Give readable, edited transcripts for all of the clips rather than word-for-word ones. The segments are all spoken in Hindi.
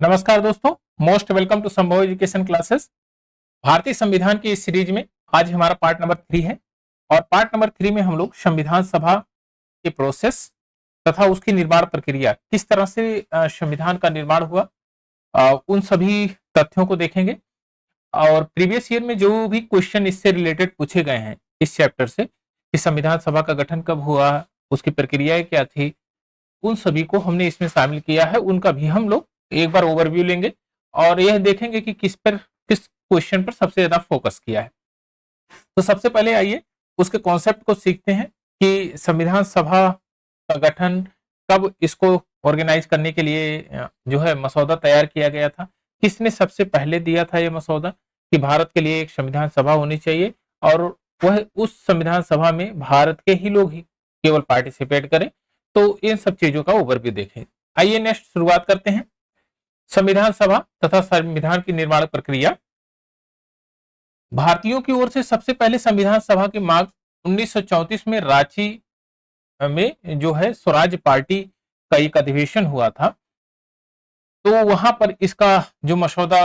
नमस्कार दोस्तों, मोस्ट वेलकम टू संभव एजुकेशन क्लासेस। भारतीय संविधान की इस सीरीज में आज हमारा पार्ट नंबर 3 है और पार्ट नंबर 3 में हम लोग संविधान सभा के प्रोसेस तथा उसकी निर्माण प्रक्रिया, किस तरह से संविधान का निर्माण हुआ, उन सभी तथ्यों को देखेंगे। और प्रीवियस ईयर में जो भी क्वेश्चन इससे रिलेटेड पूछे गए हैं इस चैप्टर से कि संविधान सभा का गठन कब हुआ, उसकी प्रक्रियाएं क्या थी, उन सभी को हमने इसमें शामिल किया है। उनका भी हम लोग एक बार ओवरव्यू लेंगे और यह देखेंगे कि किस क्वेश्चन पर सबसे ज्यादा फोकस किया है। तो सबसे पहले आइए उसके कॉन्सेप्ट को सीखते हैं कि संविधान सभा का गठन कब, इसको ऑर्गेनाइज करने के लिए जो है मसौदा तैयार किया गया था, किसने सबसे पहले दिया था यह मसौदा कि भारत के लिए एक संविधान सभा होनी चाहिए और वह उस संविधान सभा में भारत के ही लोग ही केवल पार्टिसिपेट करें। तो इन सब चीजों का ओवरव्यू देखें। आइए नेक्स्ट शुरुआत करते हैं। संविधान सभा तथा संविधान की निर्माण प्रक्रिया। भारतीयों की ओर से सबसे पहले संविधान सभा की मांग 1934 में रांची में जो है स्वराज पार्टी का एक अधिवेशन हुआ था। तो वहां पर इसका जो मसौदा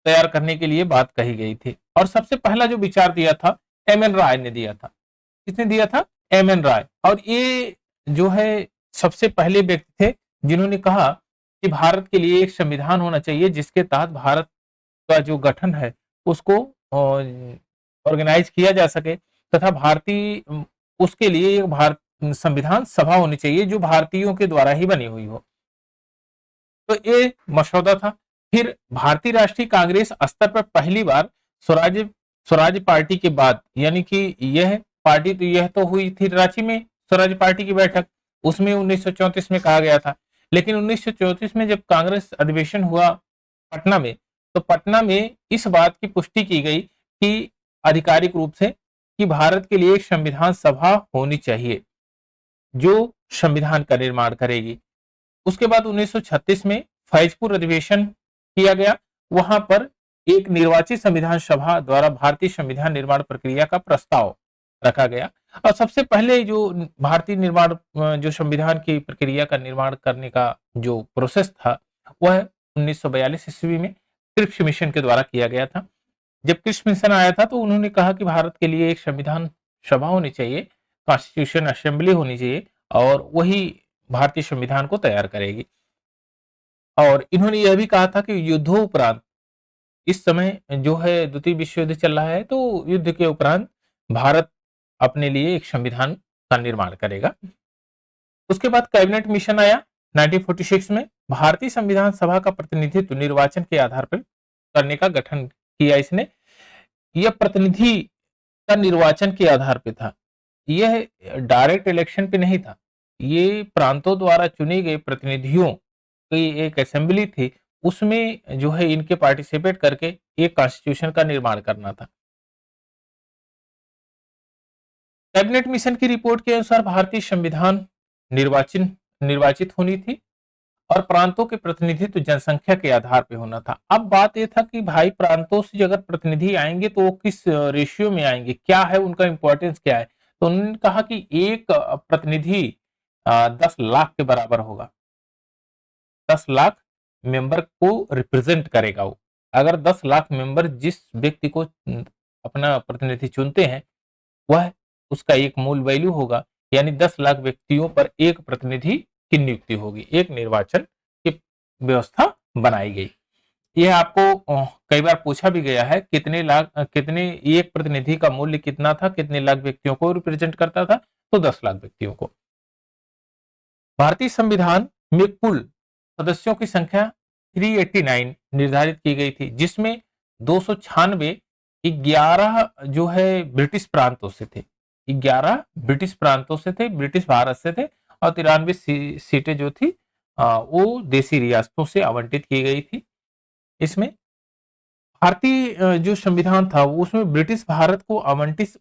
तैयार करने के लिए बात कही गई थी और सबसे पहला जो विचार दिया था एम.एन. राय ने दिया था। किसने दिया था? एम.एन. राय। और ये जो है सबसे पहले व्यक्ति थे जिन्होंने कहा कि भारत के लिए एक संविधान होना चाहिए जिसके तहत भारत का जो गठन है उसको ऑर्गेनाइज किया जा सके तथा भारतीय उसके लिए एक भारत संविधान सभा होनी चाहिए जो भारतीयों के द्वारा ही बनी हुई हो। तो ये मसौदा था। फिर भारतीय राष्ट्रीय कांग्रेस स्तर पर पहली बार स्वराज स्वराज पार्टी के बाद, यानी कि यह पार्टी तो यह तो हुई थी रांची में स्वराज पार्टी की बैठक, उसमें 1934 में कहा गया था। लेकिन 1934 में जब कांग्रेस अधिवेशन हुआ पटना में, तो पटना में इस बात की पुष्टि की गई कि आधिकारिक रूप से कि भारत के लिए एक संविधान सभा होनी चाहिए जो संविधान का निर्माण करेगी। उसके बाद 1936 में फैजपुर अधिवेशन किया गया। वहां पर एक निर्वाचित संविधान सभा द्वारा भारतीय संविधान निर्माण प्रक्रिया का प्रस्ताव रखा गया और सबसे पहले जो भारतीय निर्माण जो संविधान की प्रक्रिया का निर्माण करने का जो प्रोसेस था वह 1942 ईस्वी में क्रिप्स मिशन के द्वारा किया गया था। जब क्रिप्स मिशन आया था तो उन्होंने कहा कि भारत के लिए एक संविधान सभा होनी चाहिए, कॉन्स्टिट्यूशन असेंबली होनी चाहिए और वही भारतीय संविधान को तैयार करेगी। और इन्होंने यह भी कहा था कि युद्धों उपरांत, इस समय जो है द्वितीय विश्व युद्ध चल रहा है, तो युद्ध के उपरांत भारत अपने लिए एक संविधान का निर्माण करेगा। उसके बाद कैबिनेट मिशन आया 1946 में। भारतीय संविधान सभा का प्रतिनिधित्व निर्वाचन के आधार पर करने का गठन किया इसने। यह प्रतिनिधि का निर्वाचन के आधार पर था, यह डायरेक्ट इलेक्शन पे नहीं था। ये प्रांतों द्वारा चुने गए प्रतिनिधियों की एक असेंबली थी, उसमें जो है इनके पार्टिसिपेट करके एक कॉन्स्टिट्यूशन का निर्माण करना था। कैबिनेट मिशन की रिपोर्ट के अनुसार भारतीय संविधान निर्वाचित होनी थी और प्रांतों के प्रतिनिधित्व जनसंख्या के आधार पर होना था। अब बात यह था कि भाई प्रांतों से अगर प्रतिनिधि आएंगे तो वो किस रेशियो में आएंगे, क्या है उनका इंपॉर्टेंस क्या है। तो उन्होंने कहा कि एक प्रतिनिधि 10 लाख के बराबर होगा, 10 लाख मेंबर को रिप्रेजेंट करेगा वो। अगर 10 लाख मेंबर जिस व्यक्ति को अपना प्रतिनिधि चुनते हैं वह उसका एक मूल वैल्यू होगा, यानी 10 लाख व्यक्तियों पर एक प्रतिनिधि की नियुक्ति होगी, एक निर्वाचन की व्यवस्था बनाई गई। यह आपको कई बार पूछा भी गया है कितने एक प्रतिनिधि का मूल्य कितना था, कितने लाख व्यक्तियों को रिप्रेजेंट करता था, तो 10 लाख व्यक्तियों को। भारतीय संविधान में कुल सदस्यों की संख्या 389 निर्धारित की गई थी, जिसमें 296 11 जो है ब्रिटिश प्रांतों से थे, 11 ब्रिटिश प्रांतों से थे, ब्रिटिश भारत से थे और 93 सीटें जो थी वो देसी रियासतों से आवंटित की गई थी। इसमें भारतीय जो संविधान था उसमें ब्रिटिश भारत को आवंटित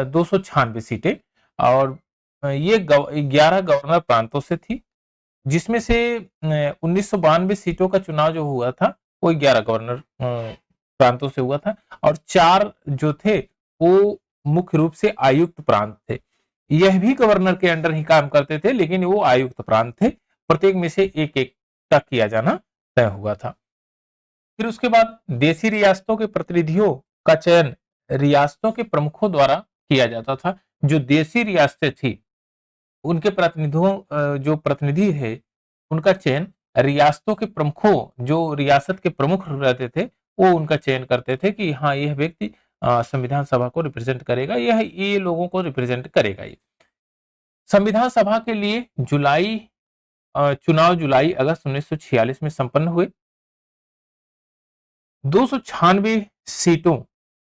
296 सीटें और ये 11 गवर्नर प्रांतों से थी, जिसमें से 1992 सीटों का चुनाव जो हुआ था वो 11 गवर्नर प्रांतों से हुआ था और 4 जो थे वो मुख्य रूप से आयुक्त प्रांत थे। यह भी गवर्नर के अंडर ही काम करते थे लेकिन वो आयुक्त प्रांत थे। प्रत्येक में से एक एक का किया जाना तय हुआ था। फिर उसके बाद देशी रियासतों के प्रतिनिधियों का चयन रियासतों के प्रमुखों द्वारा किया जाता था। जो देशी रियासतें थी उनके प्रतिनिधियों जो प्रतिनिधि है उनका चयन रियासतों के प्रमुखों, जो रियासत के प्रमुख रहते थे वो उनका चयन करते थे कि हाँ यह व्यक्ति संविधान सभा को रिप्रेजेंट करेगा, यह ये लोगों को रिप्रेजेंट करेगा। ये संविधान सभा के लिए चुनाव जुलाई अगस्त 1946 में संपन्न हुए। 296 सीटों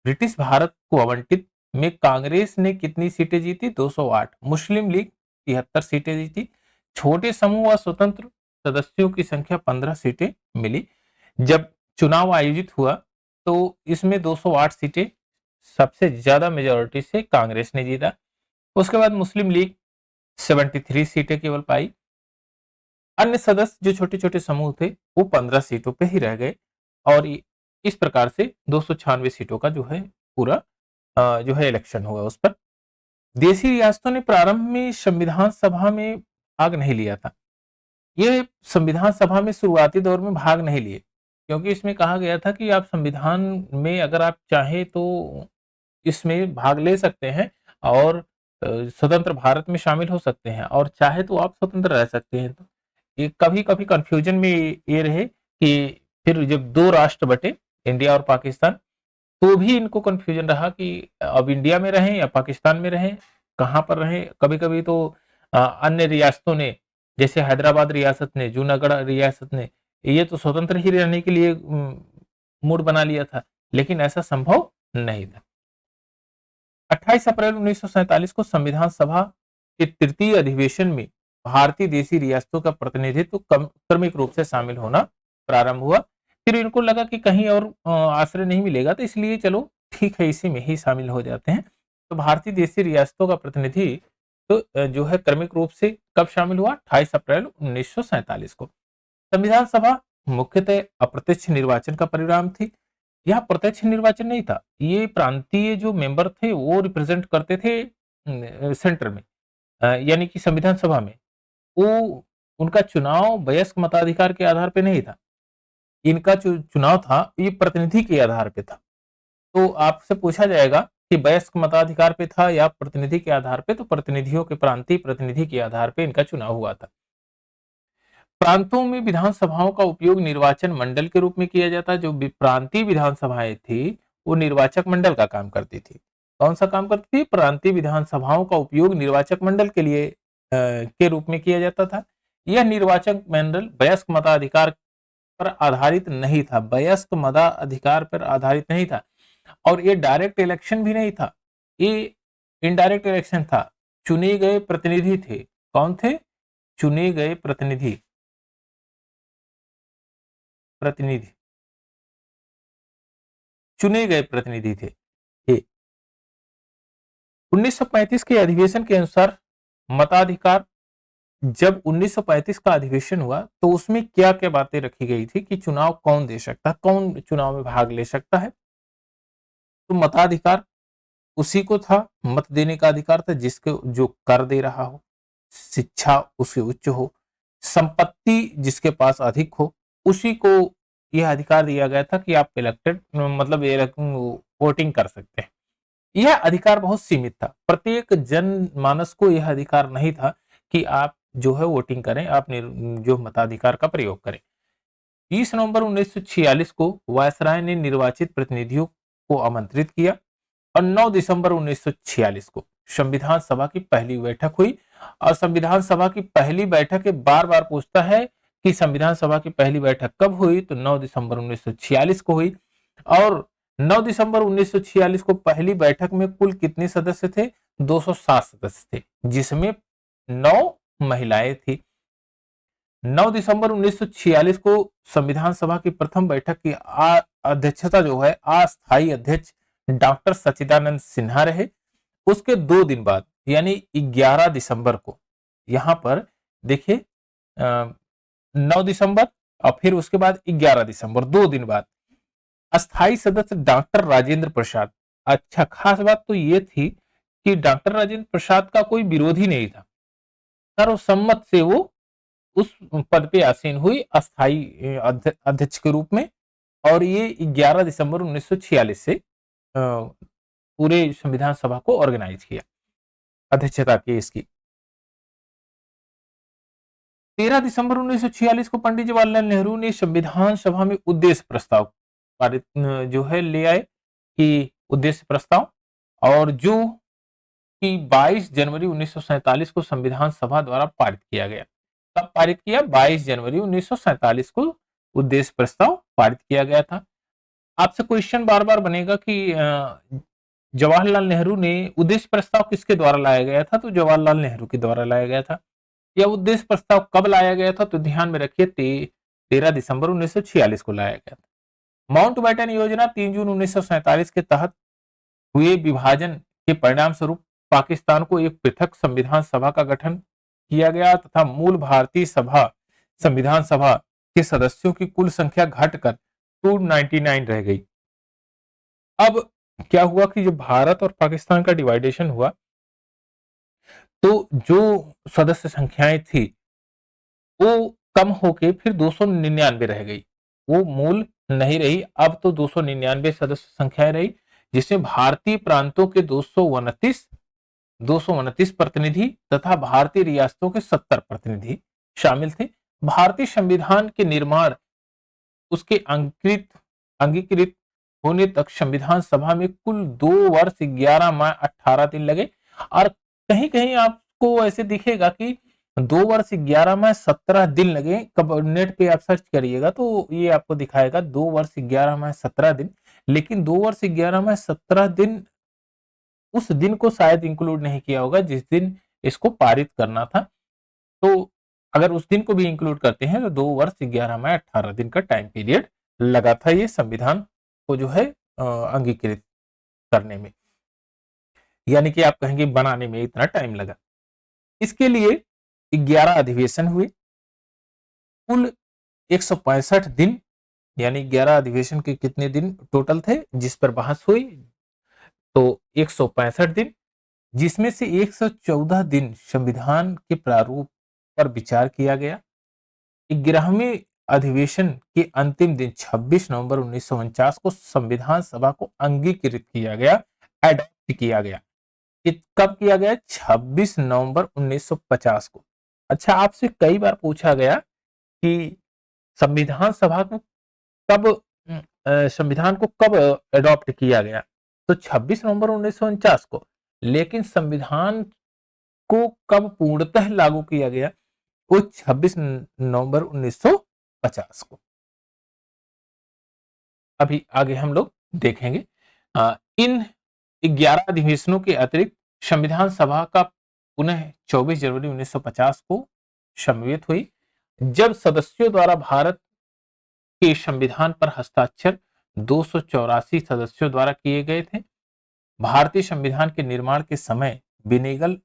ब्रिटिश भारत को आवंटित में कांग्रेस ने कितनी सीटें जीती? 208। मुस्लिम लीग 73 सीटें जीती। छोटे समूह व स्वतंत्र सदस्यों की संख्या 15 सीटें मिली। जब चुनाव आयोजित हुआ तो इसमें 208 सीटें सबसे ज्यादा मेजोरिटी से कांग्रेस ने जीता। उसके बाद मुस्लिम लीग 73 सीटें केवल पाई। अन्य सदस्य जो छोटे छोटे समूह थे वो 15 सीटों पे ही रह गए और इस प्रकार से 296 सीटों का जो है पूरा जो है इलेक्शन हुआ उस पर। देशी रियासतों ने प्रारंभ में संविधान सभा में भाग नहीं लिया था। ये संविधान सभा में शुरुआती दौर में भाग नहीं लिए क्योंकि इसमें कहा गया था कि आप संविधान में अगर आप चाहें तो इसमें भाग ले सकते हैं और स्वतंत्र भारत में शामिल हो सकते हैं और चाहे तो आप स्वतंत्र रह सकते हैं। तो ये कभी कभी कंफ्यूजन में ये रहे कि फिर जब दो राष्ट्र बटे इंडिया और पाकिस्तान तो भी इनको कंफ्यूजन रहा कि अब इंडिया में रहें या पाकिस्तान में रहें, कहां पर रहें। कभी कभी तो अन्य रियासतों ने जैसे हैदराबाद रियासत ने, जूनागढ़ रियासत ने ये तो स्वतंत्र ही रहने के लिए मूड बना लिया था, लेकिन ऐसा संभव नहीं था। 28 अप्रैल 1947 को संविधान सभा के तृतीय अधिवेशन में भारतीय देशी रियासतों का प्रतिनिधित्व क्रमिक रूप से शामिल होना प्रारंभ हुआ। फिर इनको लगा कि कहीं और आश्रय नहीं मिलेगा तो इसलिए चलो ठीक है इसी में ही शामिल हो जाते हैं। तो भारतीय देशी रियासतों का प्रतिनिधि तो जो है क्रमिक रूप से कब शामिल हुआ? 28 अप्रैल 1947 को। संविधान सभा मुख्यतः अप्रत्यक्ष निर्वाचन का परिणाम थी। यह प्रत्यक्ष निर्वाचन नहीं था, ये प्रांतीय जो मेंबर थे वो रिप्रेजेंट करते थे सेंटर में, यानी कि संविधान सभा में। वो उनका चुनाव वयस्क मताधिकार के आधार पे नहीं था, इनका चुनाव था ये प्रतिनिधि के आधार पे था। तो आपसे पूछा जाएगा कि वयस्क मताधिकार पे था या प्रतिनिधि के आधार पे, तो प्रतिनिधियों के प्रांतीय प्रतिनिधि के आधार पे इनका चुनाव हुआ था। प्रांतों में विधानसभाओं का उपयोग निर्वाचन मंडल के रूप में किया जाता है। जो प्रांतीय विधानसभाएं थी वो निर्वाचक मंडल का काम करती थी। कौन सा काम करती थी? प्रांतीय विधानसभाओं का उपयोग निर्वाचक मंडल के लिए के रूप में किया जाता था। यह निर्वाचक मंडल वयस्क मताधिकार पर आधारित नहीं था, वयस्क मताधिकार पर आधारित नहीं था और ये डायरेक्ट इलेक्शन भी नहीं था, ये इनडायरेक्ट इलेक्शन था। चुने गए प्रतिनिधि थे। कौन थे? चुने गए प्रतिनिधि प्रतिनिधि चुने गए प्रतिनिधि थे ये। 1935 के अधिवेशन के अनुसार मताधिकार, जब 1935 का अधिवेशन हुआ तो उसमें क्या क्या बातें रखी गई थी कि चुनाव कौन दे सकता है, कौन चुनाव में भाग ले सकता है। तो मताधिकार उसी को था, मत देने का अधिकार था जिसके जो कर दे रहा हो, शिक्षा उसकी उच्च हो, संपत्ति जिसके पास अधिक हो, उसी को यह अधिकार दिया गया था कि आप इलेक्टेड मतलब वोटिंग कर सकते हैं। यह अधिकार बहुत सीमित था, प्रत्येक जनमानस को यह अधिकार नहीं था कि आप जो है वोटिंग करें, आप जो मताधिकार का प्रयोग करें। 30 नवंबर 1946 को वायसराय ने निर्वाचित प्रतिनिधियों को आमंत्रित किया और 9 दिसंबर 1946 को संविधान सभा की पहली बैठक हुई। और संविधान सभा की पहली बैठक बार बार पूछता है कि संविधान सभा की पहली बैठक कब हुई, तो 9 दिसंबर 1946 को हुई। और 9 दिसंबर 1946 को पहली बैठक में कुल कितने सदस्य थे? 207 सदस्य थे, जिसमें 9 महिलाएं थी। 9 दिसंबर 1946 को संविधान सभा की प्रथम बैठक की अध्यक्षता जो है अस्थायी अध्यक्ष डॉक्टर सच्चिदानंद सिन्हा रहे। उसके 2 दिन बाद यानी 11 दिसंबर को, यहां पर देखिए 9 दिसंबर और फिर उसके बाद 11 दिसंबर, 2 दिन बाद अस्थायी सदस्य डॉक्टर राजेंद्र प्रसाद। अच्छा, खास बात तो ये थी कि डॉक्टर राजेंद्र प्रसाद का कोई विरोधी नहीं था, सर्वसम्मत से वो उस पद पे आसीन हुई अस्थाई अध्यक्ष के रूप में। और ये 11 दिसंबर 1946 से पूरे संविधान सभा को ऑर्गेनाइज किया, अध्यक्षता की इसकी। 13 दिसंबर 1946 को पंडित जवाहरलाल नेहरू ने संविधान सभा में उद्देश्य प्रस्ताव पारित जो है ले आए कि उद्देश्य प्रस्ताव, और जो कि 22 जनवरी 1947 को संविधान सभा द्वारा पारित किया गया। कब पारित किया? 22 जनवरी 1947 को उद्देश्य प्रस्ताव पारित किया गया था। आपसे क्वेश्चन बार बार बनेगा कि जवाहरलाल नेहरू ने उद्देश्य प्रस्ताव किसके द्वारा लाया गया था? तो जवाहरलाल नेहरू के द्वारा लाया गया था। यह उद्देश्य प्रस्ताव कब लाया गया था? तो ध्यान में रखिए 13 दिसंबर 1946 को लाया गया था। माउंटबेटन योजना 3 जून 1947 के तहत हुए विभाजन के परिणाम स्वरूप पाकिस्तान को एक पृथक संविधान सभा का गठन किया गया तथा मूल भारतीय संविधान सभा के सदस्यों की कुल संख्या घटकर 299 रह गई। अब क्या हुआ कि जब भारत और पाकिस्तान का डिवाइडेशन हुआ तो जो सदस्य संख्याएं थी वो कम होके फिर 299 रह गई, वो मूल नहीं रही। अब तो 299 सदस्य संख्याएं रही, जिसमें भारतीय प्रांतों के 229 प्रतिनिधि तथा भारतीय रियासतों के 70 प्रतिनिधि शामिल थे। भारतीय संविधान के निर्माण उसके अंगीकृत होने तक संविधान सभा में कुल 2 वर्ष 11 माह 18 दिन लगे। और कहीं कहीं आपको ऐसे दिखेगा कि 2 वर्ष 11 माह 17 दिन लगे। कब नेट पे आप सर्च करिएगा तो ये आपको दिखाएगा 2 वर्ष 11 माह 17 दिन, लेकिन 2 वर्ष 11 माह 17 दिन उस दिन को शायद इंक्लूड नहीं किया होगा जिस दिन इसको पारित करना था। तो अगर उस दिन को भी इंक्लूड करते हैं तो 2 वर्ष 11 माह 18 दिन का टाइम पीरियड लगा था ये संविधान को जो है अंगीकृत करने में, यानी कि आप कहेंगे बनाने में इतना टाइम लगा। इसके लिए 11 अधिवेशन हुए, कुल 165 दिन, यानी 11 अधिवेशन के कितने दिन टोटल थे जिस पर बहस हुई? तो 165 दिन, जिसमें से 114 दिन संविधान के प्रारूप पर विचार किया गया। 11वें अधिवेशन के अंतिम दिन 26 नवंबर 1949 को संविधान सभा को अंगीकृत किया गया, एडॉप्ट किया गया। कब किया गया? 26 नवंबर 1950 को। अच्छा, आपसे कई बार पूछा गया कि संविधान सभा को कब संविधान को कब एडॉप्ट किया गया? तो 26 नवंबर 1949 को। लेकिन संविधान को कब पूर्णतः लागू किया गया? वो 26 नवंबर 1950 को। अभी आगे हम लोग देखेंगे। इन 11 अधिवेशनों के अतिरिक्त संविधान सभा का पुनः 24 जनवरी 1950 को समवेत हुई, जब सदस्यों द्वारा भारत के संविधान पर हस्ताक्षर 284 सदस्यों द्वारा किए गए थे। भारतीय संविधान के निर्माण के समय बेनेगल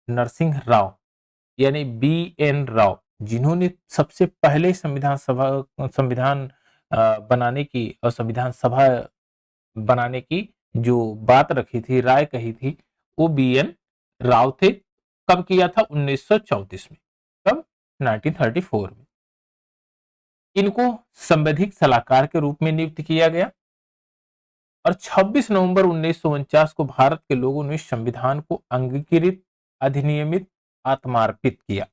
नरसिंह राव यानी BN राव, जिन्होंने सबसे पहले संविधान बनाने की और संविधान सभा बनाने की जो बात रखी थी, राय कही थी, वो BN राव थे। कब किया था? 1934 में। कब? 1934 में। इनको संवैधानिक सलाहकार के रूप में नियुक्त किया गया और 26 नवंबर 1949 को भारत के लोगों ने संविधान को अंगीकृत, अधिनियमित, आत्मार्पित किया।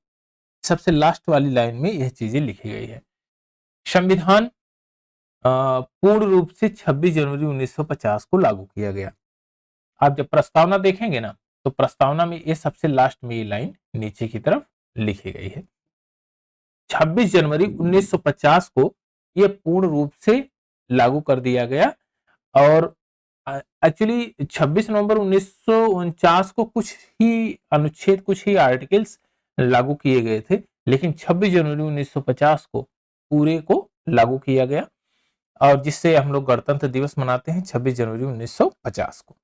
सबसे लास्ट वाली लाइन में यह चीजें लिखी गई है। संविधान पूर्ण रूप से 26 जनवरी 1950 को लागू किया गया। आप जब प्रस्तावना देखेंगे ना तो प्रस्तावना में ये सबसे लास्ट में ये लाइन नीचे की तरफ लिखी गई है। 26 जनवरी 1950 को यह पूर्ण रूप से लागू कर दिया गया। और एक्चुअली 26 नवंबर 1949 को कुछ ही अनुच्छेद, कुछ ही आर्टिकल्स लागू किए गए थे, लेकिन 26 जनवरी 1950 को पूरे को लागू किया गया, और जिससे हम लोग गणतंत्र दिवस मनाते हैं 26 जनवरी 1950 को।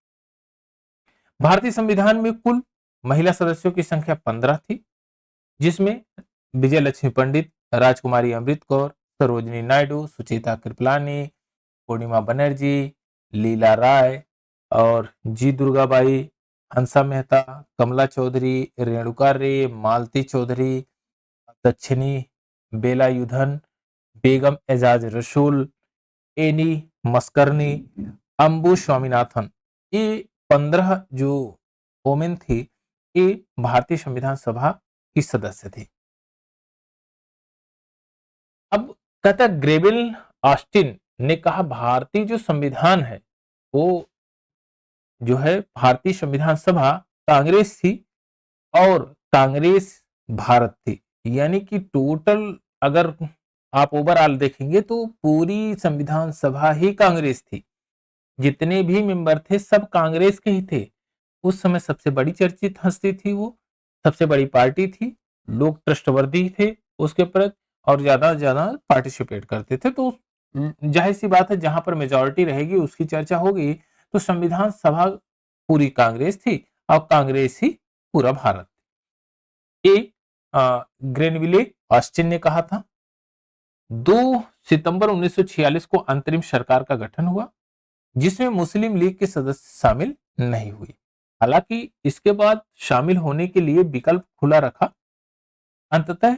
भारतीय संविधान में कुल महिला सदस्यों की संख्या 15 थी, जिसमें विजय लक्ष्मी पंडित, राजकुमारी अमृत कौर, सरोजिनी नायडू, सुचेता कृपलानी, पूर्णिमा बनर्जी, लीला राय और जी दुर्गाबाई, हंसा मेहता, कमला चौधरी, रेणुका रे, मालती चौधरी, दक्षिणी, बेलायुधन, बेगम एजाज रसूल, एनी मस्करनी, अंबु स्वामीनाथन, ये 15 जो वोमेन थी, ये भारतीय संविधान सभा की सदस्य थी। अब कहता ग्रेविल ऑस्टिन ने कहा भारतीय जो संविधान है वो जो है भारतीय संविधान सभा कांग्रेस थी और कांग्रेस भारत थी, यानी कि टोटल अगर आप ओवरऑल देखेंगे तो पूरी संविधान सभा ही कांग्रेस थी, जितने भी मेंबर थे सब कांग्रेस के ही थे। उस समय सबसे बड़ी चर्चित हस्ती थी वो, सबसे बड़ी पार्टी थी, लोग ट्रस्टवर्दी थे उसके प्रति और ज्यादा से ज्यादा पार्टिसिपेट करते थे। तो जाहिर सी बात है जहां पर मेजोरिटी रहेगी उसकी चर्चा होगी। तो संविधान सभा पूरी कांग्रेस थी और कांग्रेस ही पूरा भारत। ये ग्रेनविले ऑस्टिन ने कहा था। 2 सितंबर 1946 को अंतरिम सरकार का गठन हुआ जिसमें मुस्लिम लीग के सदस्य शामिल नहीं हुए। हालांकि इसके बाद शामिल होने के लिए विकल्प खुला रखा। अंततः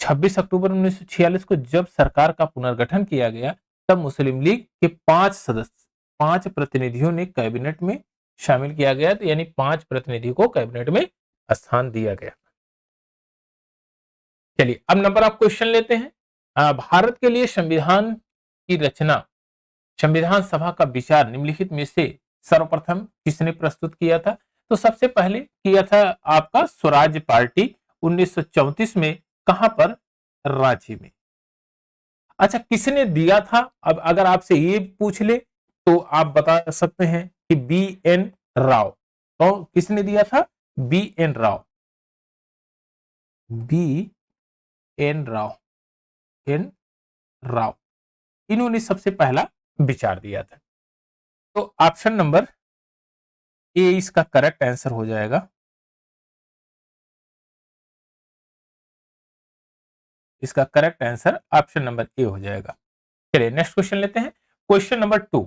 26 अक्टूबर 1946 को जब सरकार का पुनर्गठन किया गया तब मुस्लिम लीग के 5 प्रतिनिधियों ने कैबिनेट में शामिल किया गया, तो यानी 5 प्रतिनिधि को कैबिनेट में स्थान दिया गया। चलिए अब नंबर ऑफ क्वेश्चन लेते हैं। भारत के लिए संविधान की रचना, संविधान सभा का विचार निम्नलिखित में से सर्वप्रथम किसने प्रस्तुत किया था? तो सबसे पहले किया था आपका स्वराज पार्टी 1934 में। कहां पर? रांची में। अच्छा, किसने दिया था? अब अगर आपसे ये पूछ ले तो आप बता सकते हैं कि बी एन राव। तो किसने दिया था? B N Rau. B N Rau, N Rau, इन्होंने सबसे पहला विचार दिया था। तो ऑप्शन नंबर ए इसका करेक्ट आंसर हो जाएगा। इसका correct answer option number A हो जाएगा। चलिए नेक्स्ट क्वेश्चन लेते हैं। क्वेश्चन नंबर 2,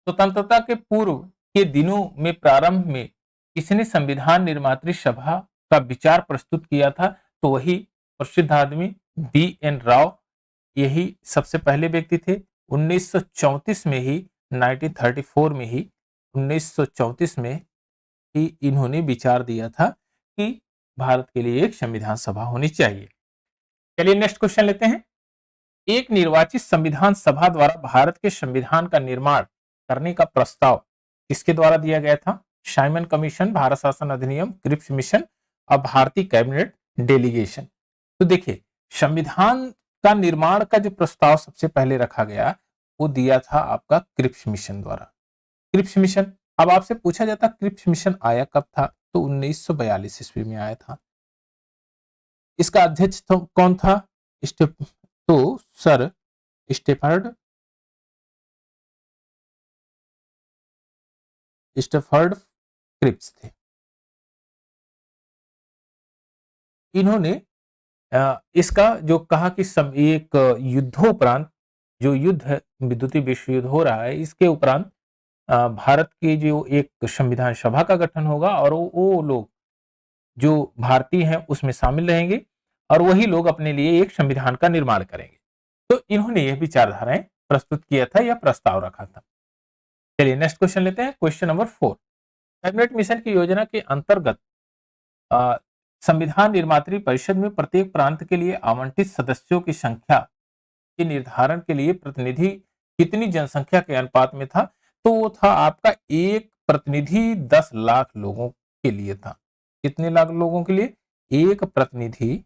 स्वतंत्रता के पूर्व के दिनों में प्रारंभ में किसने संविधान निर्मात्री सभा का विचार प्रस्तुत किया था? तो वही प्रसिद्ध आदमी बी एन राव, यही सबसे पहले व्यक्ति थे। 1934 में ही, 1934 में ही, 1934 में ही इन्होंने विचार दिया था कि भारत के लिए एक संविधान सभा होनी चाहिए। चलिए नेक्स्ट क्वेश्चन लेते हैं। एक निर्वाचित संविधान सभा द्वारा भारत के संविधान का निर्माण करने का प्रस्ताव किसके द्वारा दिया गया था? साइमन कमीशन, भारत शासन अधिनियम, क्रिप्स मिशन और भारतीय कैबिनेट डेलीगेशन। तो देखिए संविधान का निर्माण का जो प्रस्ताव सबसे पहले रखा गया वो दिया था आपका क्रिप्स मिशन द्वारा। क्रिप्स मिशन, अब आपसे पूछा जाता क्रिप्स मिशन आया कब था? तो 1942 ईस्वी में आया था। इसका अध्यक्ष तो कौन था? तो सर स्टेफर्ड क्रिप्स थे। इन्होंने इसका जो कहा कि सब एक युद्धोपरांत, जो युद्ध है, द्वितीय विश्व युद्ध हो रहा है, इसके उपरांत भारत की जो एक संविधान सभा का गठन होगा और वो लोग जो भारतीय हैं उसमें शामिल रहेंगे और वही लोग अपने लिए एक संविधान का निर्माण करेंगे। तो इन्होंने यह विचारधाराएं प्रस्तुत किया था या प्रस्ताव रखा था। चलिए नेक्स्ट क्वेश्चन लेते हैं। क्वेश्चन नंबर 4, कैबिनेट मिशन की योजना के अंतर्गत संविधान निर्मात्री परिषद में प्रत्येक प्रांत के लिए आवंटित सदस्यों की संख्या के निर्धारण के लिए प्रतिनिधि कितनी जनसंख्या के अनुपात में था? तो वो था आपका एक प्रतिनिधि 10 लाख लोगों के लिए था। कितने लाख लोगों के लिए? एक प्रतिनिधि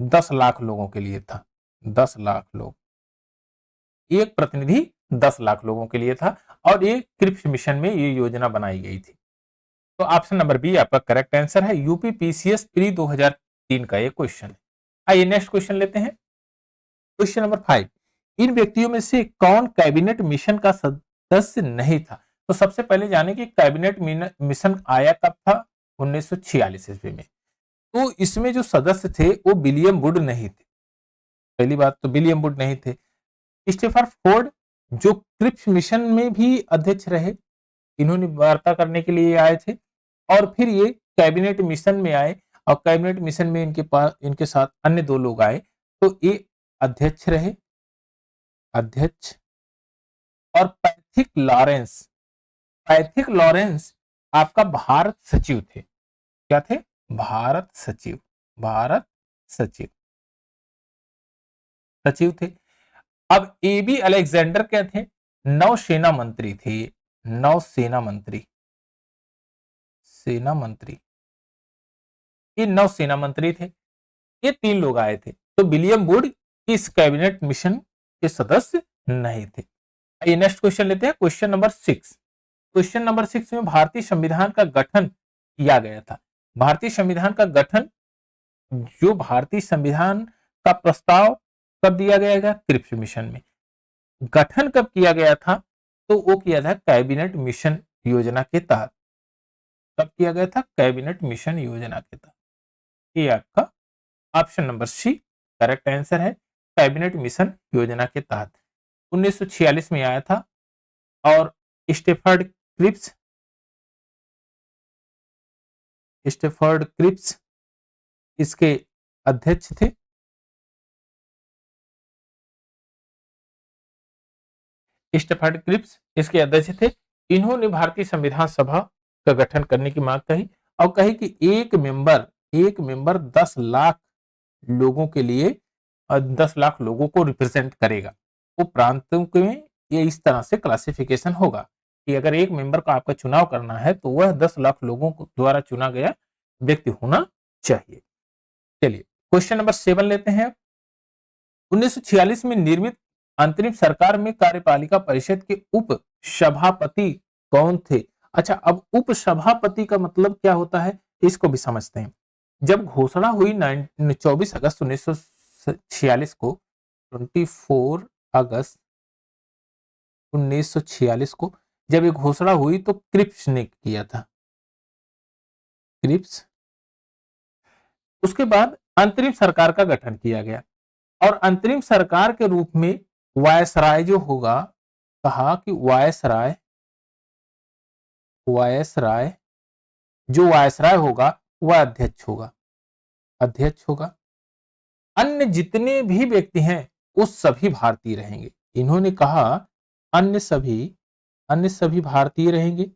10 लाख लोगों के लिए था। 10 लाख लोग, एक प्रतिनिधि 10 लाख लोगों के लिए था और एक क्रिप्स मिशन में ये योजना बनाई गई थी। तो ऑप्शन नंबर बी आपका करेक्ट आंसर है। यूपी पीसीएस प्री 2003 का ये क्वेश्चन है। आइए नेक्स्ट क्वेश्चन लेते हैं। क्वेश्चन नंबर 5, इन व्यक्तियों में से कौन कैबिनेट मिशन का सदस्य नहीं था? तो सबसे पहले जाने कि कैबिनेट मिशन आया कब था? 1946 ईस्वी में। तो इसमें जो सदस्य थे वो विलियम वुड नहीं थे। पहली बात तो विलियम वुड नहीं थे। स्टीफन फोर्ड जो क्रिप्स मिशन में भी अध्यक्ष रहे, इन्होंने वार्ता करने के लिए आए थे। और फिर ये कैबिनेट मिशन में आए और कैबिनेट मिशन में इनके पास इनके साथ अन्य 2 लोग आए। तो ये अध्यक्ष रहे, अध्यक्ष। और पैथिक लॉरेंस आपका भारत सचिव थे। क्या थे? भारत सचिव, भारत सचिव, सचिव थे। अब एबी अलेक्जेंडर क्या थे? नौसेना मंत्री थे, नौसेना मंत्री, सेना मंत्री, ये नौसेना मंत्री थे। ये 3 लोग आए थे। तो विलियम वुड इस कैबिनेट मिशन के सदस्य नहीं थे। ये नेक्स्ट क्वेश्चन लेते हैं, क्वेश्चन नंबर 6। क्वेश्चन नंबर 6 में भारतीय संविधान का गठन किया गया था। भारतीय संविधान का गठन, जो भारतीय संविधान का प्रस्ताव कब दिया गया था? क्रिप्स मिशन में। गठन कब किया गया था? तो वो किया था कैबिनेट मिशन योजना के तहत। कब किया गया था? कैबिनेट मिशन योजना के तहत। ये आपका option number C correct answer है, कैबिनेट मिशन योजना के तहत 1946 में आया था। और स्टेफर्ड क्रिप्स, स्टेफर्ड क्रिप्स इसके अध्यक्ष थे। स्टेफर्ड क्रिप्स इसके अध्यक्ष थे। इन्होंने भारतीय संविधान सभा का गठन करने की मांग कही और कही कि एक मेंबर 10 लाख लोगों के लिए 10 लाख लोगों को रिप्रेजेंट करेगा। वो प्रांतों में ये इस तरह से क्लासिफिकेशन होगा कि अगर एक मेंबर का आपका चुनाव करना है तो वह 10 लाख लोगों को द्वारा चुना गया व्यक्ति होना चाहिए। चलिए क्वेश्चन नंबर 7 लेते हैं। 1946 में निर्मित अंतरिम सरकार में कार्यपालिका परिषद के उप सभापति कौन थे? अच्छा, अब उप सभापति का मतलब क्या होता है इसको भी समझते हैं। जब घोषणा हुई 24 अगस्त 1946 को, 24 अगस्त 1946 को जब ये घोषणा हुई तो क्रिप्स ने किया था, क्रिप्स। उसके बाद अंतरिम सरकार का गठन किया गया और अंतरिम सरकार के रूप में वायसराय जो होगा, कहा कि वायसराय जो वायसराय होगा वह अध्यक्ष होगा। अन्य जितने भी व्यक्ति हैं वो सभी भारतीय रहेंगे। इन्होंने कहा अन्य सभी भारतीय रहेंगे,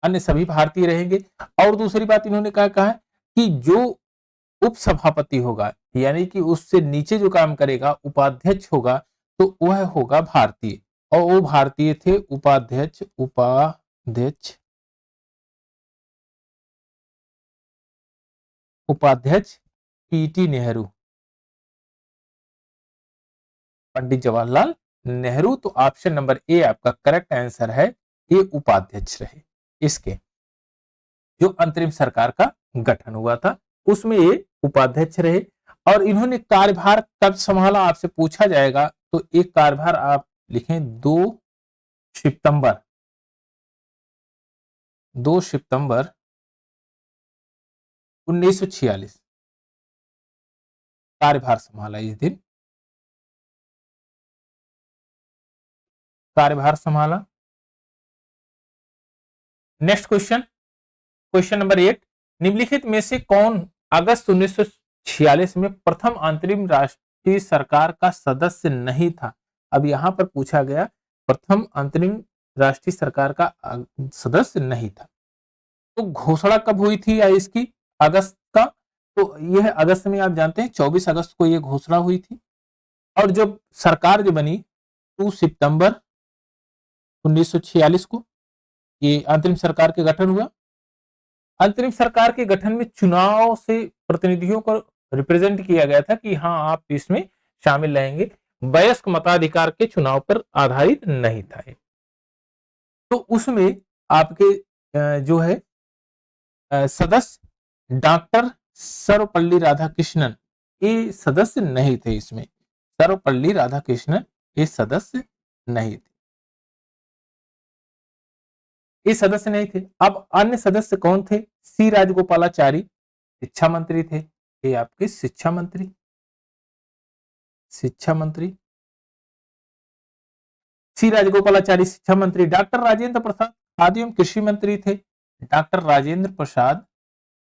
अन्य सभी भारतीय रहेंगे। और दूसरी बात इन्होंने कहा कि जो उप सभापति होगा यानी कि उससे नीचे जो काम करेगा उपाध्यक्ष होगा तो वह होगा भारतीय। और वो भारतीय थे उपाध्यक्ष पीटी नेहरू, पंडित जवाहरलाल नेहरू। तो ऑप्शन नंबर ए आपका करेक्ट आंसर है, ये उपाध्यक्ष रहे इसके, जो अंतरिम सरकार का गठन हुआ था उसमें ये उपाध्यक्ष रहे। और इन्होंने कार्यभार कब संभाला आपसे पूछा जाएगा तो एक कार्यभार आप लिखें 2 सितंबर 1946 कार्यभार संभाला। इस दिन कार्यभार संभाला। Next question, question number 8। निम्नलिखित में से कौन अगस्त 1946 में प्रथम अंतरिम राष्ट्रीय सरकार का सदस्य नहीं था? अब यहां पर पूछा गया प्रथम अंतरिम राष्ट्रीय सरकार का सदस्य नहीं था। तो घोषणा कब हुई थी या इसकी? अगस्त का। तो यह अगस्त में आप जानते हैं 24 अगस्त को यह घोषणा हुई थी। और जब सरकार जो बनी 2 सितंबर 1946 को ये अंतरिम सरकार के गठन हुआ। अंतरिम सरकार के गठन में चुनाव से प्रतिनिधियों को रिप्रेजेंट किया गया था कि हाँ आप इसमें शामिल रहेंगे, वयस्क मताधिकार के चुनाव पर आधारित नहीं था। तो उसमें आपके जो है सदस्य डॉक्टर सर्वपल्ली राधाकृष्णन ये सदस्य नहीं थे। इसमें सर्वपल्ली राधाकृष्णन ये सदस्य नहीं थे, ये सदस्य नहीं थे। अब अन्य सदस्य कौन थे? सी राजगोपालाचारी शिक्षा मंत्री थे, ये आपके शिक्षा मंत्री। सी राजगोपालाचारी शिक्षा मंत्री, डॉक्टर राजेंद्र प्रसाद खाद्य एवं कृषि मंत्री थे, डॉक्टर राजेंद्र प्रसाद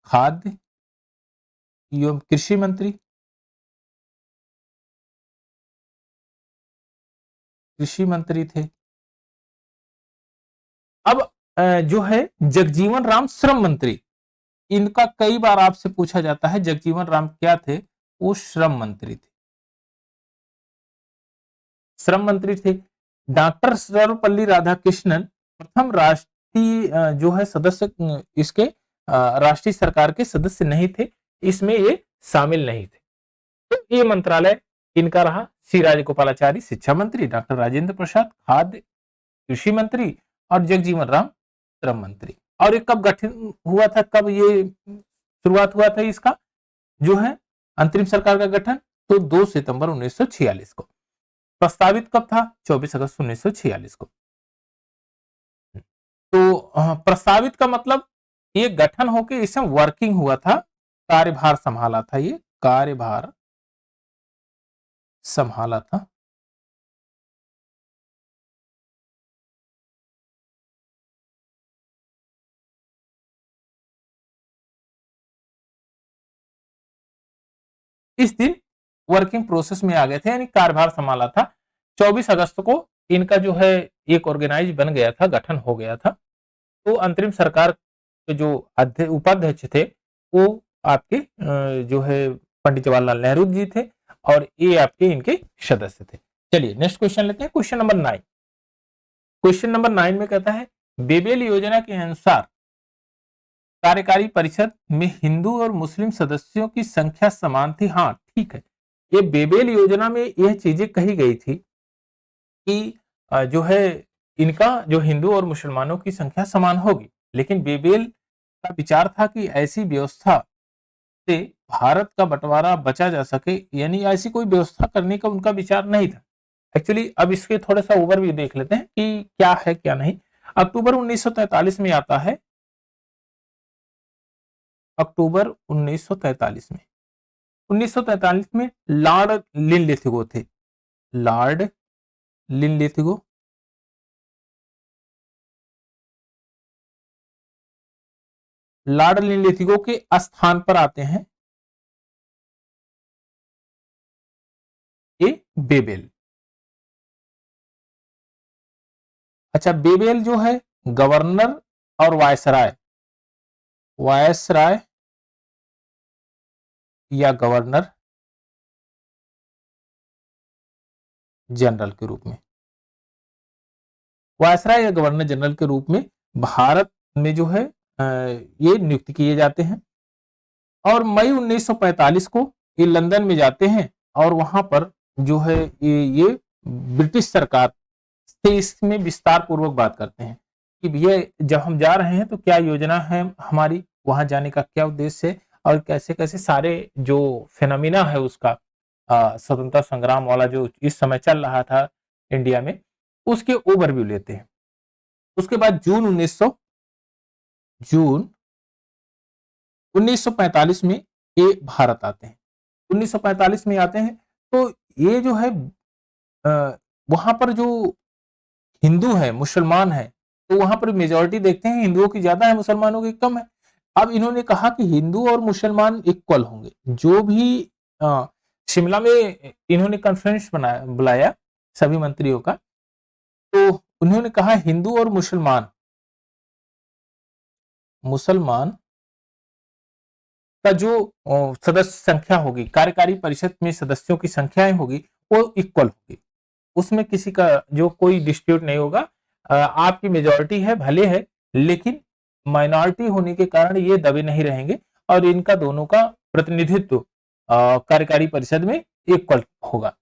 खाद्य एवं कृषि मंत्री, कृषि मंत्री थे। अब जो है जगजीवन राम श्रम मंत्री, इनका कई बार आपसे पूछा जाता है, जगजीवन राम क्या थे? वो श्रम मंत्री थे, श्रम मंत्री थे। डॉक्टर सर्वपल्ली राधाकृष्णन प्रथम राष्ट्रीय जो है सदस्य, इसके राष्ट्रीय सरकार के सदस्य नहीं थे, इसमें ये शामिल नहीं थे। तो ये मंत्रालय इनका रहा, सी राजगोपालाचारी शिक्षा मंत्री, डॉक्टर राजेंद्र प्रसाद खाद्य कृषि मंत्री और जगजीवन राम श्रम मंत्री। और ये कब गठन हुआ था, कब ये शुरुआत हुआ था इसका जो है अंतरिम सरकार का गठन? तो 2 सितंबर 1946 को। प्रस्तावित कब था? 24 अगस्त 1946 को। तो प्रस्तावित का मतलब ये गठन होकर इसमें वर्किंग हुआ था, कार्यभार संभाला था, ये कार्यभार संभाला था। इस दिन वर्किंग प्रोसेस में आ गए थे, यानी कार्यभार संभाला था। 24 अगस्त को इनका जो है एक ऑर्गेनाइज बन गया था, गठन हो गया था। तो अंतरिम सरकार के जो उपाध्यक्ष थे वो आपके जो है पंडित जवाहरलाल नेहरू जी थे और ये आपके इनके सदस्य थे। चलिए नेक्स्ट क्वेश्चन लेते हैं, क्वेश्चन नंबर 9। क्वेश्चन नंबर 9 में कहता है बेबेल योजना के अनुसार कार्यकारी परिषद में हिंदू और मुस्लिम सदस्यों की संख्या समान थी। हाँ ठीक है, ये बेबेल योजना में यह चीजें कही गई थी कि जो है इनका जो हिंदू और मुसलमानों की संख्या समान होगी, लेकिन बेबेल का विचार था कि ऐसी व्यवस्था से भारत का बंटवारा बचा जा सके, यानी ऐसी कोई व्यवस्था करने का उनका विचार नहीं था। एक्चुअली अब इसके थोड़ा सा ओवरव्यू देख लेते हैं कि क्या है क्या नहीं। अक्टूबर 1943 में आता है, अक्टूबर 1943 में, 1943 में लॉर्ड लिनलिथिगो थे, लॉर्ड लिनलिथिगो, लॉर्ड लिनलिथिगो के स्थान पर आते हैं ये बेबेल। अच्छा, बेबेल जो है गवर्नर और वायसराय, वायसराय या गवर्नर जनरल के रूप में, वायसराय या गवर्नर जनरल के रूप में भारत में जो है ये नियुक्त किए जाते हैं। और मई 1945 को ये लंदन में जाते हैं और वहां पर जो है ये ब्रिटिश सरकार से इसमें विस्तार पूर्वक बात करते हैं कि भैया जब हम जा रहे हैं तो क्या योजना है हमारी, वहां जाने का क्या उद्देश्य है और कैसे कैसे सारे जो फेनोमिना है उसका स्वतंत्रता संग्राम वाला जो इस समय चल रहा था इंडिया में, उसके ओवरव्यू लेते हैं। उसके बाद जून 1945 में ये भारत आते हैं, 1945 में आते हैं। तो ये जो है वहां पर जो हिंदू है मुसलमान है, तो वहां पर मेजोरिटी देखते हैं हिंदुओं की ज्यादा है मुसलमानों की कम है। अब इन्होंने कहा कि हिंदू और मुसलमान इक्वल होंगे। जो भी शिमला में इन्होंने कॉन्फ्रेंस बुलाया सभी मंत्रियों का, तो उन्होंने कहा हिंदू और मुसलमान का जो सदस्य संख्या होगी, कार्यकारी परिषद में सदस्यों की संख्याएं होगी वो इक्वल होगी, उसमें किसी का जो कोई डिस्प्यूट नहीं होगा। आपकी मेजॉरिटी है भले है, लेकिन माइनॉरिटी होने के कारण ये दबे नहीं रहेंगे और इनका दोनों का प्रतिनिधित्व कार्यकारी परिषद में इक्वल होगा।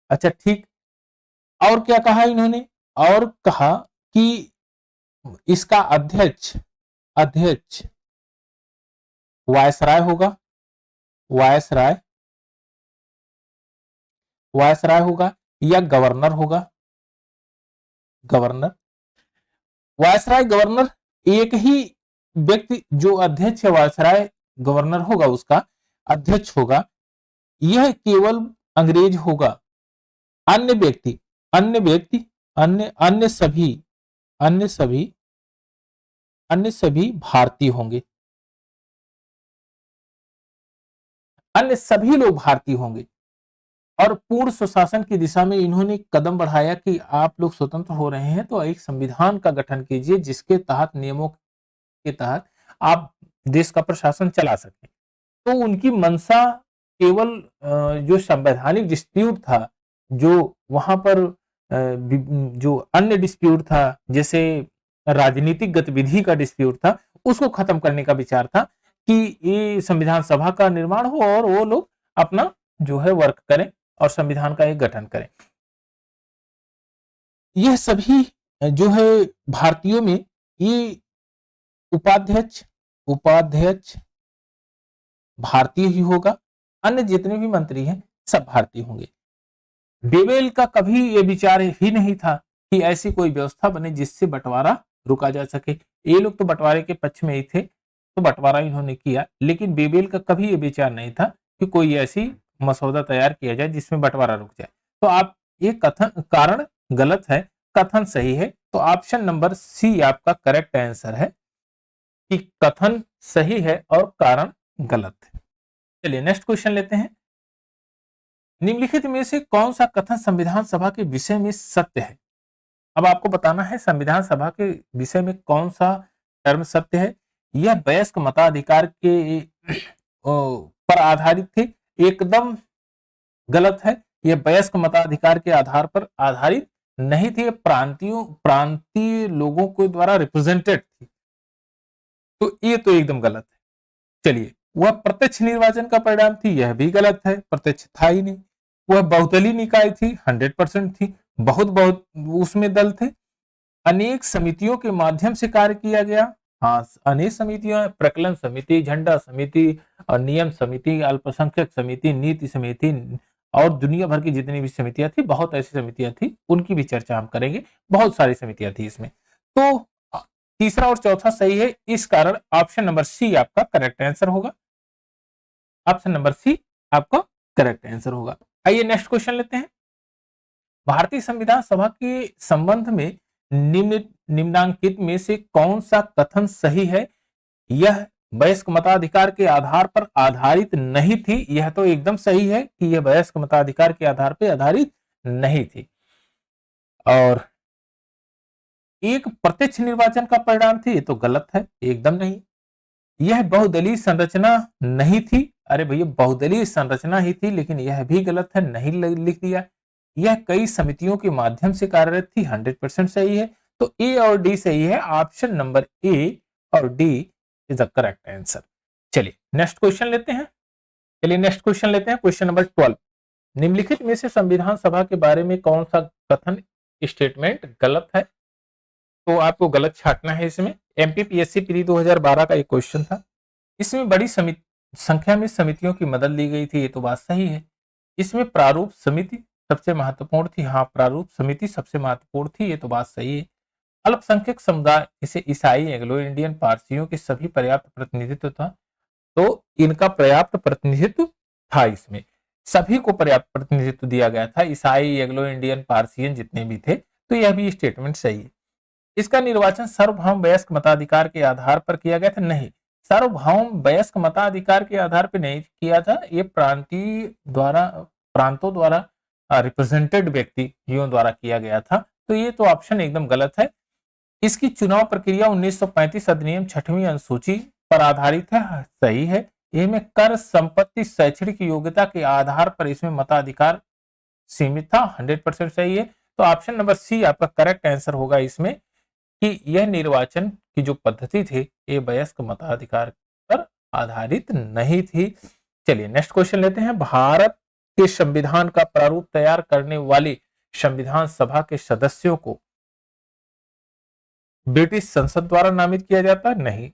अच्छा ठीक, और क्या कहा इन्होंने? और कहा कि इसका अध्यक्ष वायसराय होगा, वायसराय होगा या गवर्नर होगा, गवर्नर, वायसराय गवर्नर, एक ही व्यक्ति जो अध्यक्ष है वायसराय गवर्नर होगा, उसका अध्यक्ष होगा, यह केवल अंग्रेज होगा। अन्य व्यक्ति अन्य अन्य सभी अन्य सभी भारतीय होंगे, अन्य सभी लोग भारतीय होंगे। और पूर्ण स्वशासन की दिशा में इन्होंने कदम बढ़ाया कि आप लोग स्वतंत्र हो रहे हैं तो एक संविधान का गठन कीजिए जिसके तहत नियमों के तहत आप देश का प्रशासन चला सकें। तो उनकी मंशा केवल जो संवैधानिक डिस्प्यूट था, जो वहां पर जो अन्य डिस्प्यूट था, जैसे राजनीतिक गतिविधि का डिस्प्यूट था, उसको खत्म करने का विचार था कि ये संविधान सभा का निर्माण हो और वो लोग अपना जो है वर्क करें और संविधान का एक गठन करें। यह सभी जो है भारतीयों में ये उपाध्यक्ष उपाध्यक्ष भारतीय ही होगा, अन्य जितने भी मंत्री हैं सब भारतीय होंगे। बेवेल का कभी ये विचार ही नहीं था कि ऐसी कोई व्यवस्था बने जिससे बंटवारा रुका जा सके। ये लोग तो बंटवारे के पक्ष में ही थे, तो बंटवारा इन्होंने किया, लेकिन बेवेल का कभी ये विचार नहीं था कि कोई ऐसी मसौदा तैयार किया जाए जिसमें बंटवारा रुक जाए। तो आप ये कथन कारण गलत है, कथन सही है। तो ऑप्शन नंबर सी आपका करेक्ट आंसर है कि कथन सही है और कारण गलत है। चलिए नेक्स्ट क्वेश्चन लेते हैं। निम्नलिखित में से कौन सा कथन संविधान सभा के विषय में सत्य है? अब आपको बताना है संविधान सभा के विषय में कौन सा टर्म सत्य है। यह वयस्क मताधिकार के पर आधारित थे, एकदम गलत है। यह वयस्क मताधिकार के आधार पर आधारित नहीं थी, प्रांतीय लोगों के द्वारा रिप्रेजेंटेड थी, तो ये तो एकदम गलत है। चलिए, वह प्रत्यक्ष निर्वाचन का परिणाम थी, यह भी गलत है, प्रत्यक्ष था ही नहीं। वह बहुदलीय निकाय थी, 100% थी, बहुत बहुत उसमें दल थे। अनेक समितियों के माध्यम से कार्य किया गया, हाँ अनेक समितियां, प्रकलन समिति, झंडा समिति और नियम समिति, अल्पसंख्यक समिति, नीति समिति और दुनिया भर की जितनी भी समितियां थी, बहुत ऐसी समितियां थी, उनकी भी चर्चा हम करेंगे। बहुत सारी समितियां थी इसमें। तो तीसरा और चौथा सही है, इस कारण ऑप्शन नंबर सी आपका करेक्ट आंसर होगा। ऑप्शन नंबर सी आपका करेक्ट आंसर होगा। आइए नेक्स्ट क्वेश्चन लेते हैं। भारतीय संविधान सभा के संबंध में निम्नांकित में से कौन सा कथन सही है? यह वयस्क मताधिकार के आधार पर आधारित नहीं थी, यह तो एकदम सही है कि यह वयस्क मताधिकार के आधार पर आधारित नहीं थी। और एक प्रत्यक्ष निर्वाचन का परिणाम थी, ये तो गलत है, एकदम नहीं। यह बहुदलीय संरचना नहीं थी, अरे भैया बहुदलीय संरचना ही थी, लेकिन यह भी गलत है, नहीं लिख दिया। यह कई समितियों के माध्यम से कार्यरत थी, 100% सही है। तो ए और डी सही है, ऑप्शन नंबर ए और D is the correct answer. चलिए नेक्स्ट क्वेश्चन लेते हैं। Question number 12। निम्नलिखित में से संविधान सभा के बारे में कौन सा कथन स्टेटमेंट गलत है? तो आपको गलत छांटना है इसमें। एमपीपीएससी प्री 2012 का एक क्वेश्चन था, इसमें बड़ी संख्या में समितियों की मदद ली गई थी, ये तो बात सही है। इसमें प्रारूप समिति सबसे महत्वपूर्ण थी, हाँ प्रारूप समिति सबसे महत्वपूर्ण थी, ये तो बात सही है। अल्पसंख्यक समुदाय जैसे ईसाई, एंग्लो इंडियन, पारसियों के सभी पर्याप्त प्रतिनिधित्व था, तो इनका पर्याप्त प्रतिनिधित्व था, इसमें सभी को पर्याप्त प्रतिनिधित्व दिया गया था, ईसाई, एंग्लो इंडियन, पारसियन जितने भी थे, तो यह भी स्टेटमेंट सही है। इसका निर्वाचन सार्वभौम वयस्क मताधिकार के आधार पर किया गया था, नहीं, सार्वभौम वयस्क मताधिकार के आधार पर नहीं किया था, ये प्रांतों द्वारा रिप्रेजेंटेड व्यक्तियों द्वारा किया गया था, तो ये तो ऑप्शन एकदम गलत है। इसकी चुनाव प्रक्रिया 1935 अधिनियम 6वीं अनुसूची पर आधारित है, सही है। इसमें कर, संपत्ति, शैक्षणिक योग्यता के आधार पर इसमें मताधिकार सीमित था, 100% सही है। तो ऑप्शन नंबर सी आपका करेक्ट आंसर होगा इसमें कि यह निर्वाचन की जो पद्धति थी ये वयस्क मताधिकार पर आधारित नहीं थी। चलिए नेक्स्ट क्वेश्चन लेते हैं। भारत के संविधान का प्रारूप तैयार करने वाली संविधान सभा के सदस्यों को ब्रिटिश संसद द्वारा नामित किया जाता है, नहीं।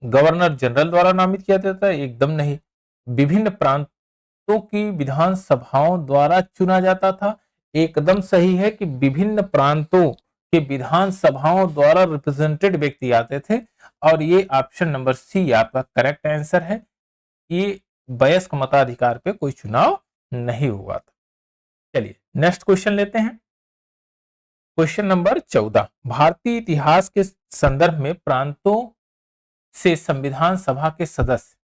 गवर्नर जनरल द्वारा नामित किया जाता है, एकदम नहीं। विभिन्न प्रांतों की विधान सभाओं द्वारा चुना जाता था, एकदम सही है कि विभिन्न प्रांतों के विधान सभाओं द्वारा रिप्रेजेंटेड व्यक्ति आते थे, और ये ऑप्शन नंबर सी आपका करेक्ट आंसर है। ये वयस्क मताधिकार पे कोई चुनाव नहीं हुआ था। चलिए नेक्स्ट क्वेश्चन लेते हैं। क्वेश्चन नंबर 14, भारतीय इतिहास के संदर्भ में प्रांतों से संविधान सभा के सदस्य,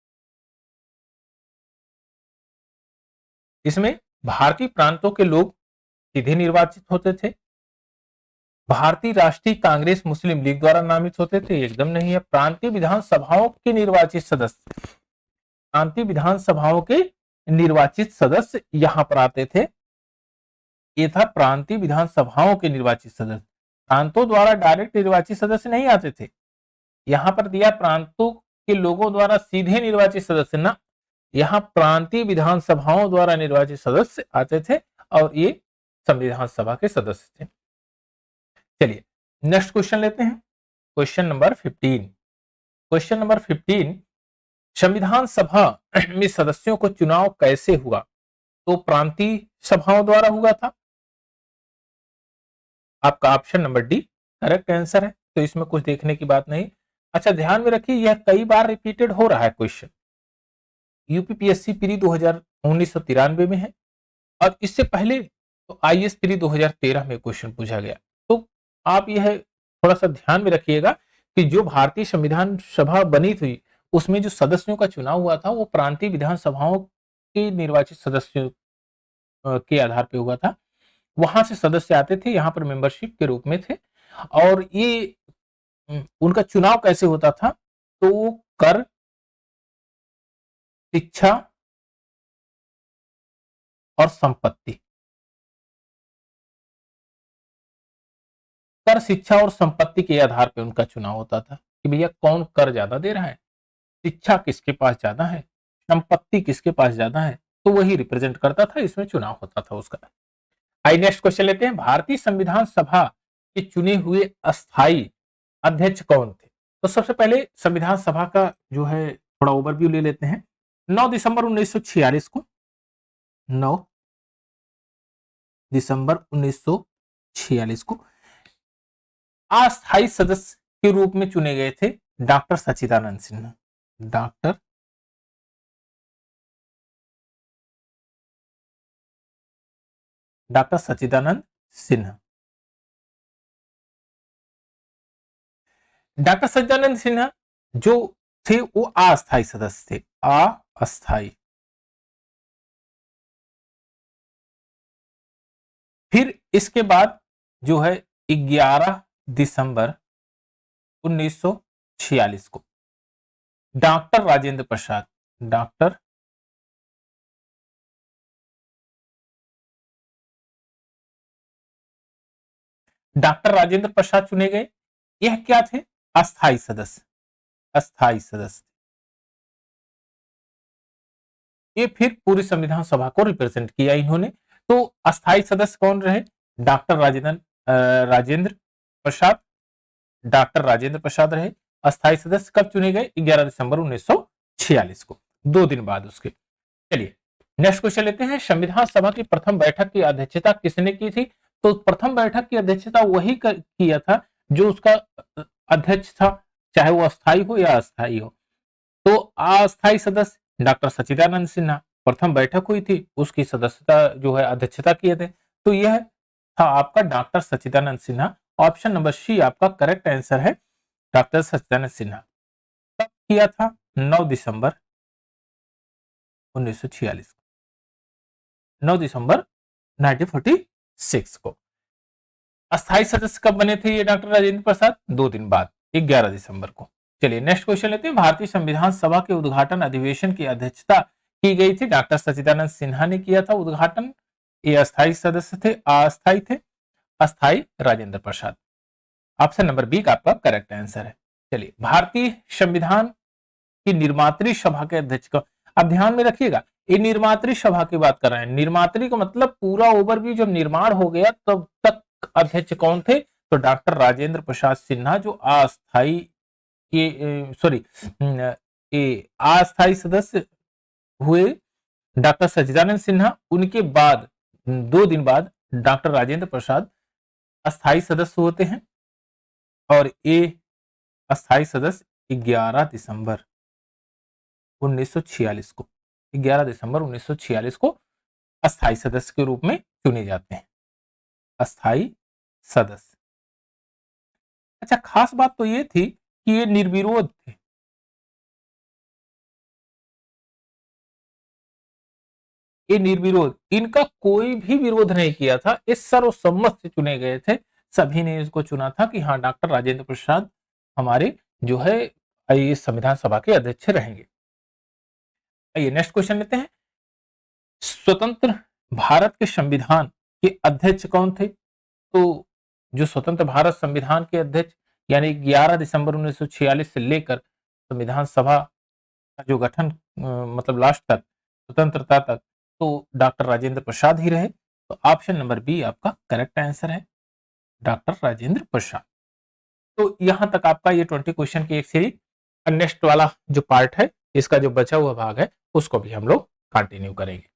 इसमें भारतीय प्रांतों के लोग सीधे निर्वाचित होते थे, भारतीय राष्ट्रीय कांग्रेस मुस्लिम लीग द्वारा नामित होते थे, एकदम नहीं है। प्रांतीय विधानसभाओं के निर्वाचित सदस्य, प्रांतीय विधानसभाओं के निर्वाचित सदस्य यहां पर आते थे। ये था प्रांतीय विधानसभाओं के निर्वाचित सदस्य, प्रांतों द्वारा डायरेक्ट निर्वाचित सदस्य नहीं आते थे। यहां पर दिया प्रांतों के लोगों द्वारा सीधे निर्वाचित सदस्य ना, यहां प्रांतीय विधानसभाओं द्वारा निर्वाचित सदस्य आते थे और ये संविधान सभा के सदस्य थे। चलिए नेक्स्ट क्वेश्चन लेते हैं, क्वेश्चन नंबर 15। क्वेश्चन नंबर 15, संविधान सभा में सदस्यों को चुनाव कैसे हुआ? तो प्रांतीय सभाओं द्वारा हुआ था। आपका option number D correct answer है, तो इसमें कुछ देखने की बात नहीं। अच्छा ध्यान में रखिए, यह कई बार रिपीटेड हो रहा है क्वेश्चन, यूपीपीएससी प्री 1993 में है और इससे पहले तो आईएएस प्री 2013 में क्वेश्चन पूछा गया। तो आप यह थोड़ा सा ध्यान में रखिएगा कि जो भारतीय संविधान सभा बनी थी उसमें जो सदस्यों का चुनाव हुआ था वो प्रांतीय विधानसभाओं के निर्वाचित सदस्यों के आधार पर हुआ था। वहां से सदस्य आते थे, यहाँ पर मेंबरशिप के रूप में थे। और ये उनका चुनाव कैसे होता था? तो कर, शिक्षा और संपत्ति, कर, शिक्षा और संपत्ति के आधार पर उनका चुनाव होता था कि भैया कौन कर ज्यादा दे रहा है, शिक्षा किसके पास ज्यादा है, संपत्ति किसके पास ज्यादा है, तो वही रिप्रेजेंट करता था, इसमें चुनाव होता था उसका। आइए नेक्स्ट क्वेश्चन लेते हैं, भारतीय संविधान सभा के चुने हुए अस्थायी अध्यक्ष कौन थे? तो सबसे पहले संविधान सभा का जो है थोड़ा ओवरव्यू ले लेते हैं। 9 दिसंबर 1946 को, 9 दिसंबर 1946 को अस्थायी सदस्य के रूप में चुने गए थे डॉक्टर सच्चिदानंद सिन्हा। डॉक्टर सच्चिदानंद सिन्हा। डॉक्टर सच्चिदानंद सिन्हा जो थे वो अस्थायी सदस्य थे, अस्थायी। फिर इसके बाद जो है 11 दिसंबर 1946 को डॉक्टर राजेंद्र प्रसाद, डॉक्टर राजेंद्र प्रसाद चुने गए। यह क्या थे? अस्थायी सदस्य, अस्थायी सदस्य। ये फिर पूरी संविधान सभा को रिप्रेजेंट किया इन्होंने। तो अस्थायी सदस्य कौन रहे? डॉक्टर राजेंद्र प्रसाद, डॉक्टर राजेंद्र प्रसाद रहे अस्थायी सदस्य। कब चुने गए? 11 दिसंबर 1946 को, 2 दिन बाद उसके। चलिए नेक्स्ट क्वेश्चन लेते हैं, संविधान सभा की प्रथम बैठक की अध्यक्षता किसने की थी? तो प्रथम बैठक की अध्यक्षता वही किया था जो उसका अध्यक्ष था, चाहे वो अस्थायी हो या अस्थायी हो। तो अस्थायी सदस्य डॉक्टर सच्चिदानंद सिन्हा, प्रथम बैठक हुई थी उसकी सदस्यता जो है अध्यक्षता किए थे। तो यह था आपका डॉक्टर सच्चिदानंद सिन्हा। ऑप्शन नंबर सी आपका करेक्ट आंसर है, डॉक्टर सच्चिदानंद सिन्हा। कब किया था? 9 दिसंबर 1946, 9 दिसंबर 1946 को। अस्थायी सदस्य कब बने थे ये डॉक्टर राजेंद्र प्रसाद? 2 दिन बाद, 11 दिसंबर को। चलिए नेक्स्ट क्वेश्चन लेते हैं, भारतीय संविधान सभा के उद्घाटन अधिवेशन की अध्यक्षता की गई थी डॉक्टर सच्चिदानंद सिन्हा ने किया था उद्घाटन। ये अस्थायी सदस्य थे, अस्थायी थे, अस्थायी Rajendra Prasad. Option number B का आपका करेक्ट आंसर है। चलिए भारतीय संविधान की निर्मात्री सभा के अध्यक्ष को, अब ध्यान में रखिएगा ये निर्मात्री सभा की बात कर रहे हैं। निर्मात्री का मतलब पूरा ओवरव्यू जब निर्माण हो गया तब तक अध्यक्ष कौन थे? तो डॉक्टर राजेंद्र प्रसाद सिन्हा जो अस्थायी अस्थायी सदस्य हुए, डॉक्टर सच्चिदानंद सिन्हा, उनके बाद 2 दिन बाद डॉक्टर राजेंद्र प्रसाद अस्थायी सदस्य होते हैं। और ये अस्थायी सदस्य 11 दिसंबर 1946 को, 11 दिसंबर 1946 को अस्थायी सदस्य के रूप में चुने जाते हैं, अस्थायी सदस्य। अच्छा, खास बात तो ये थी कि ये निर्विरोध थे। ये निर्विरोध, इनका कोई भी विरोध नहीं किया था, ये सर्वसम्मत से चुने गए थे। सभी ने इसको चुना था कि हाँ, डॉक्टर राजेंद्र प्रसाद हमारे जो है ये संविधान सभा के अध्यक्ष रहेंगे। आइए नेक्स्ट क्वेश्चन लेते हैं। स्वतंत्र भारत के संविधान के अध्यक्ष कौन थे? तो जो स्वतंत्र भारत संविधान के अध्यक्ष यानी 11 दिसंबर 1946 से लेकर संविधान सभा का जो गठन मतलब लास्ट तक, स्वतंत्रता तक, तो डॉक्टर राजेंद्र प्रसाद ही रहे। तो ऑप्शन नंबर बी आपका करेक्ट आंसर है, डॉक्टर राजेंद्र प्रसाद। तो यहां तक आपका ये 20 क्वेश्चन की एक सीरीज। नेक्स्ट वाला जो पार्ट है, इसका जो बचा हुआ भाग है, उसको भी हम लोग कंटिन्यू करेंगे।